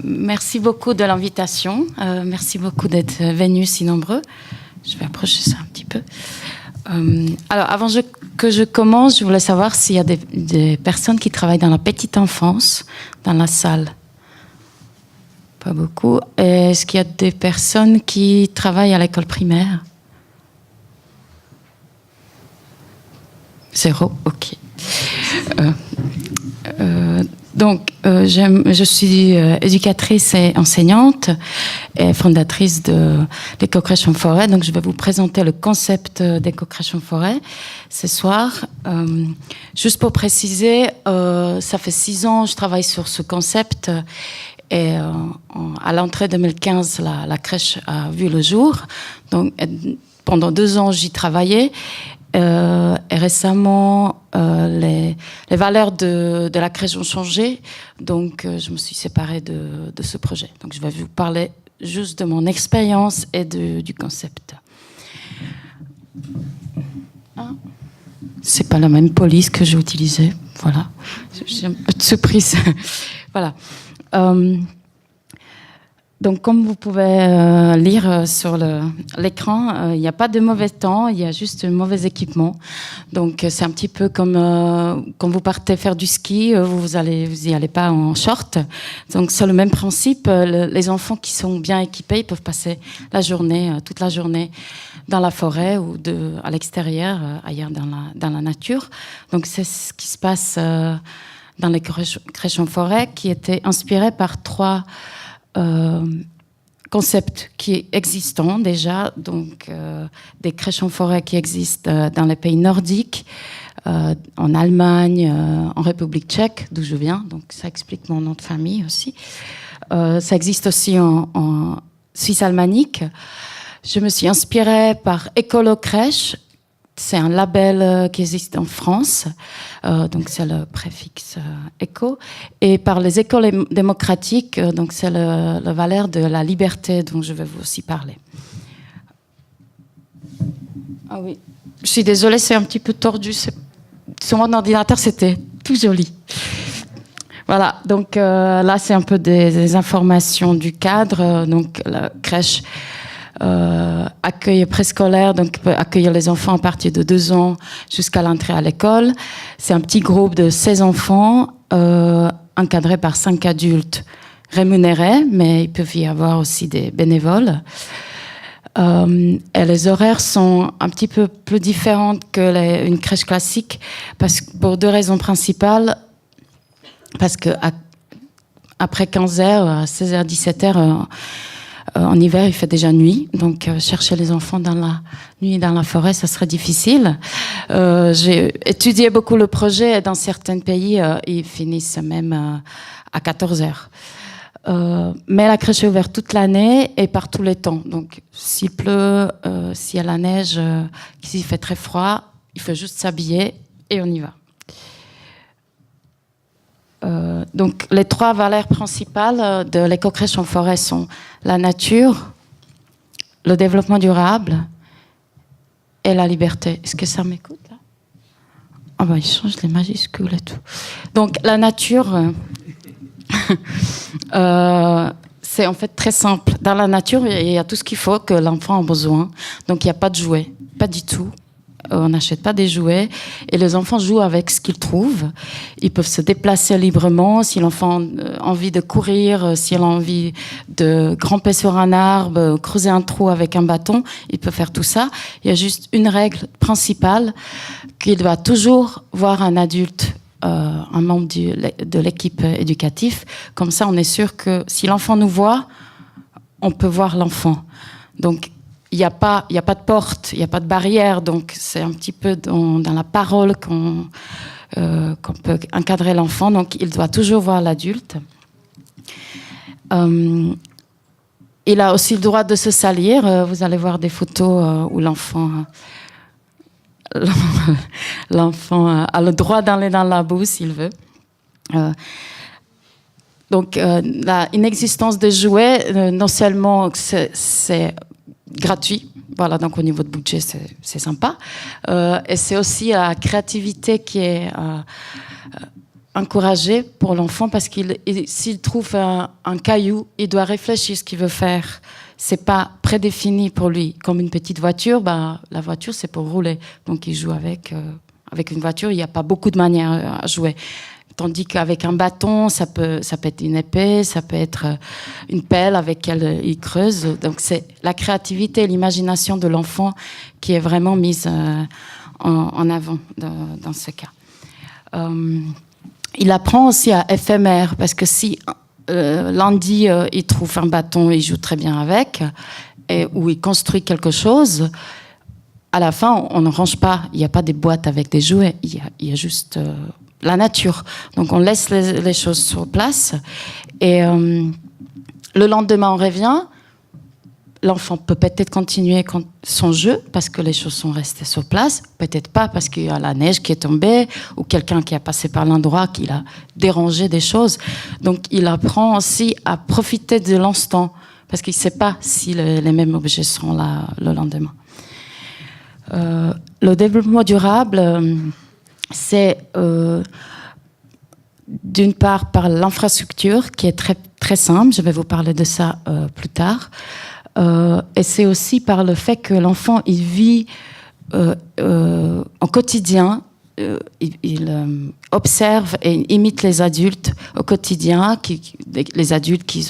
Merci beaucoup de l'invitation. Merci beaucoup d'être venus si nombreux. Je vais approcher ça un petit peu. Alors, avant que je commence, je voulais savoir s'il y a des personnes qui travaillent dans la petite enfance, dans la salle. Pas beaucoup. Est-ce qu'il y a des personnes qui travaillent à l'école primaire? Zéro, ok. Donc, je suis éducatrice et enseignante et fondatrice de l'éco-crèche en forêt. Donc, je vais vous présenter le concept d'éco-crèche en forêt ce soir. Juste pour préciser, ça fait 6 ans que je travaille sur ce concept. Et à l'entrée 2015, la crèche a vu le jour. Donc, pendant 2 ans, j'y travaillais. Et récemment, les valeurs de la crèche ont changé, donc je me suis séparée de ce projet. Donc je vais vous parler juste de mon expérience et du concept. C'est pas la même police que j'ai utilisée, voilà. J'ai un peu de surprise. Voilà. Donc, comme vous pouvez lire sur l'écran, il n'y a pas de mauvais temps, il y a juste un mauvais équipement. Donc, c'est un petit peu comme quand vous partez faire du ski, vous y allez pas en short. Donc, c'est le même principe. Les enfants qui sont bien équipés, ils peuvent passer la journée, toute la journée, dans la forêt ou à l'extérieur, ailleurs dans la nature. Donc, c'est ce qui se passe dans les crèches en forêt, qui étaient inspirées par 3 concepts qui existent déjà, donc des crèches en forêt qui existent dans les pays nordiques, en Allemagne, en République tchèque, d'où je viens, donc ça explique mon nom de famille aussi. Ça existe aussi en Suisse alémanique. Je me suis inspirée par Écolo-crèche. C'est un label qui existe en France, donc c'est le préfixe éco, et par les écoles démocratiques, donc c'est le valeur de la liberté dont je vais vous aussi parler. Ah oui, je suis désolée, c'est un petit peu tordu. Sur mon ordinateur, c'était tout joli. Voilà, donc là, c'est un peu des informations du cadre. Donc la crèche accueil préscolaire, donc peut accueillir les enfants à partir de 2 ans jusqu'à l'entrée à l'école. C'est un petit groupe de 16 enfants encadrés par 5 adultes rémunérés, mais il peut y avoir aussi des bénévoles. Et les horaires sont un petit peu plus différents qu'une crèche classique, pour 2 raisons principales. Parce que après 15h, à 16h, 17h, en hiver, il fait déjà nuit, donc chercher les enfants dans la nuit, dans la forêt, ça serait difficile. J'ai étudié beaucoup le projet, et dans certains pays, ils finissent même à 14h. Mais la crèche est ouverte toute l'année et par tous les temps. Donc, s'il pleut, s'il y a la neige, s'il fait très froid, il faut juste s'habiller et on y va. Donc, les 3 valeurs principales de l'éco-crèche en forêt sont la nature, le développement durable et la liberté. Est-ce que ça m'écoute là? Ah ben, il change les majuscules et tout. Donc, la nature, c'est en fait très simple. Dans la nature, il y a tout ce qu'il faut que l'enfant a besoin. Donc, il n'y a pas de jouets, pas du tout. On n'achète pas des jouets et les enfants jouent avec ce qu'ils trouvent. Ils peuvent se déplacer librement. Si l'enfant a envie de courir, s'il a envie de grimper sur un arbre, creuser un trou avec un bâton, il peut faire tout ça. Il y a juste une règle principale, qu'il doit toujours voir un adulte, un membre de l'équipe éducative. Comme ça, on est sûr que si l'enfant nous voit, on peut voir l'enfant. Donc, il n'y a pas de porte, il n'y a pas de barrière, donc c'est un petit peu dans la parole qu'on peut encadrer l'enfant, donc il doit toujours voir l'adulte. Il a aussi le droit de se salir, vous allez voir des photos où l'enfant a le droit d'aller dans la boue s'il veut. Donc la inexistence de jouets, non seulement c'est gratuit, voilà, donc au niveau de budget c'est sympa, et c'est aussi la créativité qui est encouragé pour l'enfant parce s'il trouve un caillou, il doit réfléchir ce qu'il veut faire. C'est pas prédéfini pour lui. Comme une petite voiture, la voiture c'est pour rouler. Donc il joue avec une voiture. Il n'y a pas beaucoup de manières à jouer. Tandis qu'avec un bâton, ça peut être une épée, ça peut être une pelle avec laquelle il creuse. Donc c'est la créativité, l'imagination de l'enfant qui est vraiment mise en avant dans ce cas. Il apprend aussi à éphémère, parce que si lundi, il trouve un bâton, il joue très bien avec, ou il construit quelque chose, à la fin, on ne range pas. Il n'y a pas des boîtes avec des jouets, il y a juste la nature. Donc on laisse les choses sur place, et le lendemain, on revient. L'enfant peut peut-être continuer son jeu parce que les choses sont restées sur place, peut-être pas parce qu'il y a la neige qui est tombée ou quelqu'un qui a passé par l'endroit qui a dérangé des choses. Donc il apprend aussi à profiter de l'instant parce qu'il ne sait pas si les mêmes objets seront là le lendemain. Le développement durable, c'est d'une part par l'infrastructure qui est très, très simple, je vais vous parler de ça plus tard. Et c'est aussi par le fait que l'enfant il vit en quotidien, il observe et imite les adultes au quotidien, les adultes qui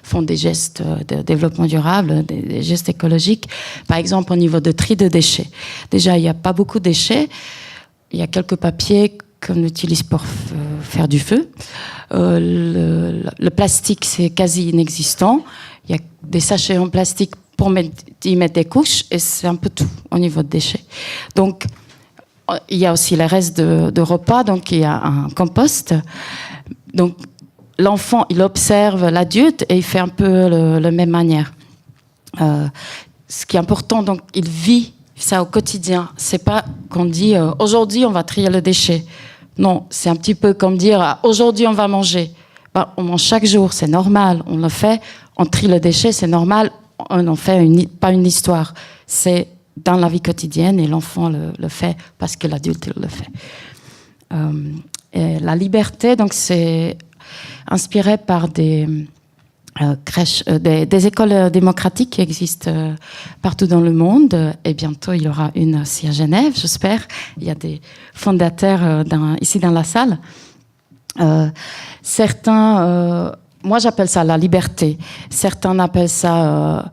font des gestes de développement durable, des gestes écologiques. Par exemple, au niveau de tri de déchets. Déjà, il n'y a pas beaucoup de déchets. Il y a quelques papiers qu'on utilise pour faire du feu. Le plastique, c'est quasi inexistant. Il y a des sachets en plastique pour y mettre des couches, et c'est un peu tout au niveau de déchets. Donc, il y a aussi les restes de repas, donc il y a un compost. Donc, l'enfant, il observe l'adulte et il fait un peu la même manière. Ce qui est important, donc, il vit ça au quotidien. C'est pas qu'on dit aujourd'hui, on va trier le déchet. Non, c'est un petit peu comme dire aujourd'hui, on va manger. On mange chaque jour, c'est normal, on le fait. On trie le déchet, c'est normal, on n'en fait pas une histoire. C'est dans la vie quotidienne et l'enfant le fait parce que l'adulte le fait. Et la liberté, donc, c'est inspiré par des crèches, des écoles démocratiques qui existent partout dans le monde. Et bientôt, il y aura une aussi à Genève, j'espère. Il y a des fondateurs ici dans la salle. Certains... moi, j'appelle ça la liberté. Certains appellent ça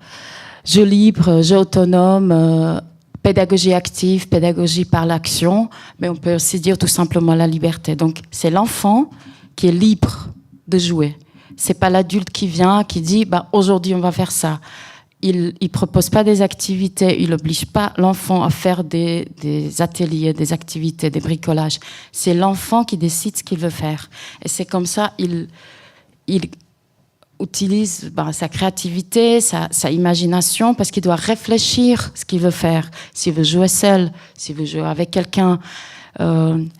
jeu libre, jeu autonome, pédagogie active, pédagogie par l'action. Mais on peut aussi dire tout simplement la liberté. Donc, c'est l'enfant qui est libre de jouer. C'est pas l'adulte qui vient, qui dit aujourd'hui, on va faire ça. Il propose pas des activités, il n'oblige pas l'enfant à faire des ateliers, des activités, des bricolages. C'est l'enfant qui décide ce qu'il veut faire. Et c'est comme ça, il utilise sa créativité, sa imagination, parce qu'il doit réfléchir ce qu'il veut faire. S'il veut jouer seul, s'il veut jouer avec quelqu'un,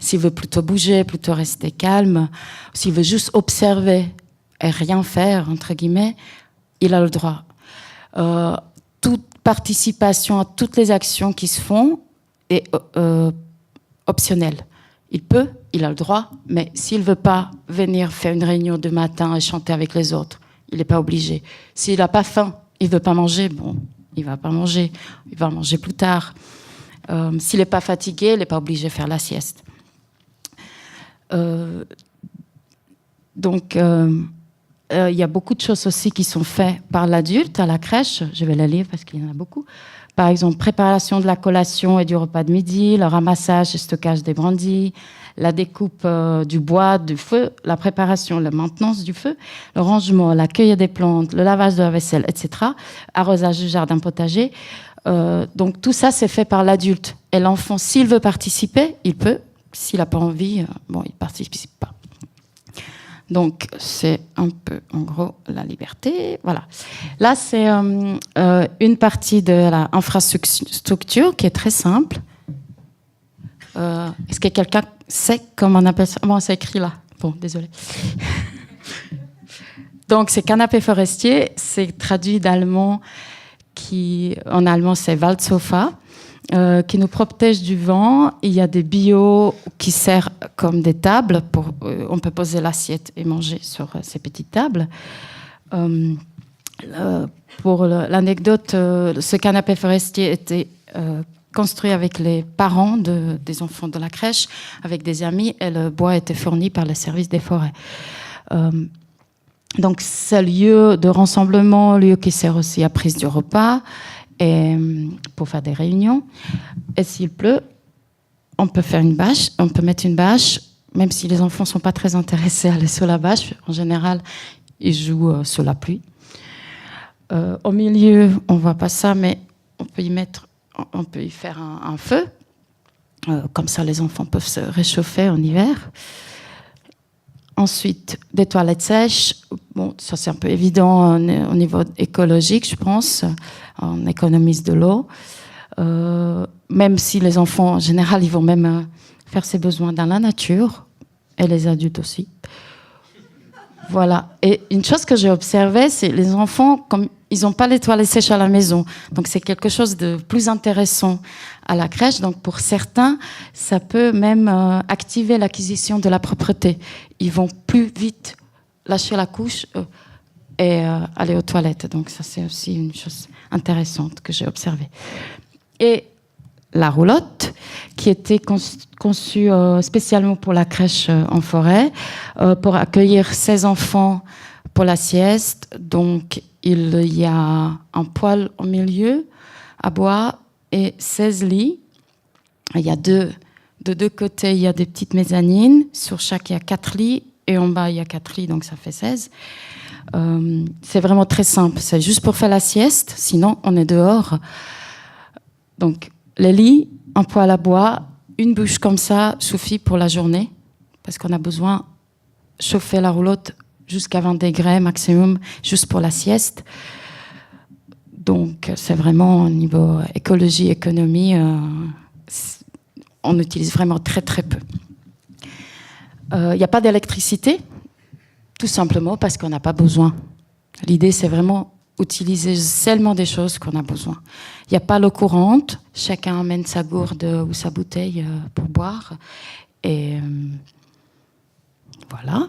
s'il veut plutôt bouger, plutôt rester calme, s'il veut juste observer et rien faire, entre guillemets, il a le droit. Toute participation à toutes les actions qui se font est optionnelle. Il a le droit, mais s'il ne veut pas venir faire une réunion de matin et chanter avec les autres, il n'est pas obligé. S'il n'a pas faim, il ne veut pas manger, il ne va pas manger. Il va manger plus tard. S'il n'est pas fatigué, il n'est pas obligé de faire la sieste. Donc, il y a beaucoup de choses aussi qui sont faites par l'adulte à la crèche. Je vais les lire parce qu'il y en a beaucoup. Par exemple, préparation de la collation et du repas de midi, le ramassage et stockage des brindilles, la découpe du bois, du feu, la préparation, la maintenance du feu, le rangement, l'accueil des plantes, le lavage de la vaisselle, etc., arrosage du jardin potager. Donc tout ça, c'est fait par l'adulte. Et l'enfant, s'il veut participer, il peut. S'il n'a pas envie, il ne participe pas. Donc, c'est un peu, en gros, la liberté. Voilà. Là, c'est une partie de l'infrastructure qui est très simple. Est-ce que quelqu'un sait comment on appelle ça? Bon, c'est écrit là. Bon, désolé. Donc, c'est canapé forestier. C'est traduit d'allemand en allemand, c'est Waldsofa. qui nous protègent du vent. Il y a des bio qui servent comme des tables. On peut poser l'assiette et manger sur ces petites tables. Pour l'anecdote, ce canapé forestier était construit avec les parents des enfants de la crèche, avec des amis, et le bois était fourni par le service des forêts. Donc, c'est lieu de rassemblement, lieu qui sert aussi à prise du repas et pour faire des réunions. Et s'il pleut, on peut faire une bâche, on peut mettre une bâche, même si les enfants ne sont pas très intéressés à aller sur la bâche. En général, ils jouent sous la pluie. Au milieu, on ne voit pas ça, mais on peut y faire un feu. Comme ça, les enfants peuvent se réchauffer en hiver. Ensuite, des toilettes sèches. Bon, ça c'est un peu évident au niveau écologique, je pense. On économise de l'eau. Même si les enfants, en général, ils vont même faire ses besoins dans la nature. Et les adultes aussi. Voilà. Et une chose que j'ai observée, c'est les enfants, comme ils n'ont pas les toilettes sèches à la maison. Donc, c'est quelque chose de plus intéressant à la crèche. Donc, pour certains, ça peut même activer l'acquisition de la propreté. Ils vont plus vite lâcher la couche et aller aux toilettes. Donc, ça, c'est aussi une chose intéressante que j'ai observée. Et la roulotte, qui était conçue spécialement pour la crèche en forêt, pour accueillir 16 enfants pour la sieste. Donc, il y a un poêle au milieu à bois et 16 lits. Il y a de deux côtés, il y a des petites mezzanines. Sur chaque, il y a 4 lits. Et en bas, il y a 4 lits, donc ça fait 16. C'est vraiment très simple. C'est juste pour faire la sieste. Sinon, on est dehors. Donc, les lits, un poêle à bois, une bûche comme ça suffit pour la journée. Parce qu'on a besoin de chauffer la roulotte jusqu'à 20 degrés maximum, juste pour la sieste. Donc, c'est vraiment au niveau écologie, économie, on utilise vraiment très, très peu. Il n'y a pas d'électricité, tout simplement parce qu'on n'a pas besoin. L'idée, c'est vraiment utiliser seulement des choses qu'on a besoin. Il n'y a pas l'eau courante, chacun amène sa gourde ou sa bouteille pour boire. Et voilà.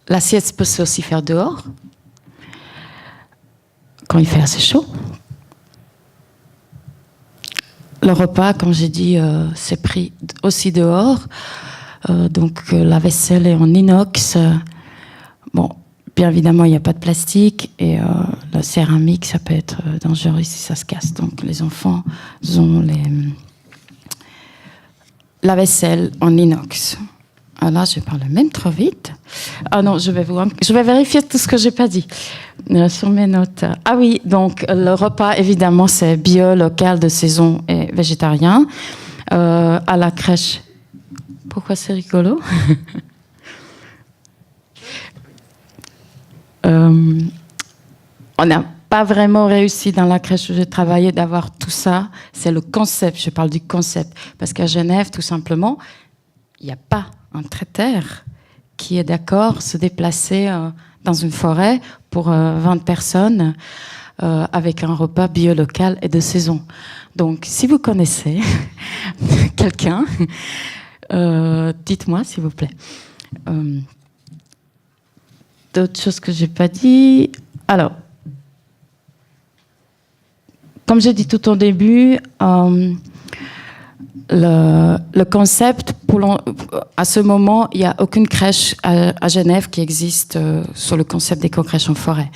La sieste peut aussi faire dehors, quand il fait assez chaud. Le repas, comme j'ai dit, c'est pris aussi dehors. Donc la vaisselle est en inox. Bon, bien évidemment, il n'y a pas de plastique. Et la céramique, ça peut être dangereux si ça se casse. Donc les enfants ont la vaisselle en inox. Ah là, je parle même trop vite. Ah non, je vais vérifier tout ce que j'ai pas dit sur mes notes. Ah oui, donc le repas, évidemment, c'est bio, local, de saison et végétarien. À la crèche. Pourquoi c'est rigolo? On n'a pas vraiment réussi dans la crèche où j'ai travaillé d'avoir tout ça. C'est le concept, je parle du concept. Parce qu'à Genève, tout simplement, il n'y a pas un traiteur qui est d'accord se déplacer dans une forêt pour 20 personnes avec un repas bio local et de saison. Donc, si vous connaissez quelqu'un, dites-moi, s'il vous plaît. D'autres choses que j'ai pas dit. Alors, comme j'ai dit tout au début, le concept, à ce moment, il n'y a aucune crèche à Genève qui existe sur le concept d'éco-crèche en forêt.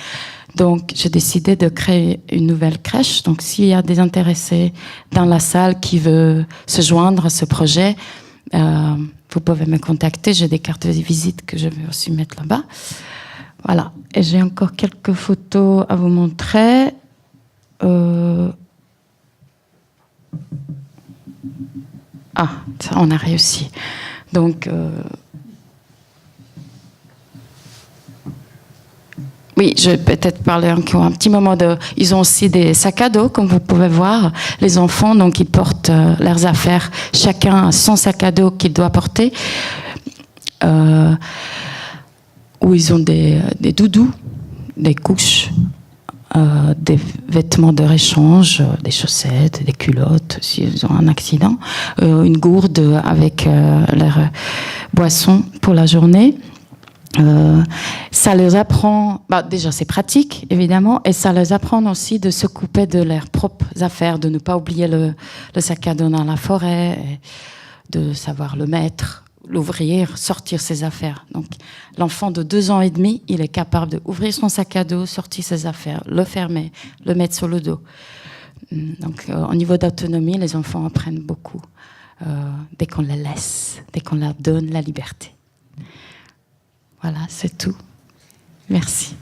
Donc, j'ai décidé de créer une nouvelle crèche. Donc, s'il y a des intéressés dans la salle qui veulent se joindre à ce projet, vous pouvez me contacter. J'ai des cartes de visite que je vais aussi mettre là-bas. Voilà. Et j'ai encore quelques photos à vous montrer. Ah, ça, on a réussi. Donc, oui, je vais peut-être parler encore un petit moment de... Ils ont aussi des sacs à dos, comme vous pouvez voir. Les enfants, donc, ils portent leurs affaires. Chacun a son sac à dos qu'il doit porter. Où ils ont des doudous, des couches, des vêtements de réchange, des chaussettes, des culottes, s'ils ont un accident, une gourde avec leur boisson pour la journée. Ça les apprend, déjà c'est pratique évidemment, et ça les apprend aussi de s'occuper de leurs propres affaires, de ne pas oublier le sac à dos dans la forêt, de savoir le mettre, l'ouvrir, sortir ses affaires. Donc l'enfant de 2 ans et demi, il est capable d'ouvrir son sac à dos, sortir ses affaires, le fermer, le mettre sur le dos. Donc au niveau d'autonomie, les enfants apprennent beaucoup dès qu'on les laisse, dès qu'on leur donne la liberté. Voilà, c'est tout. Merci.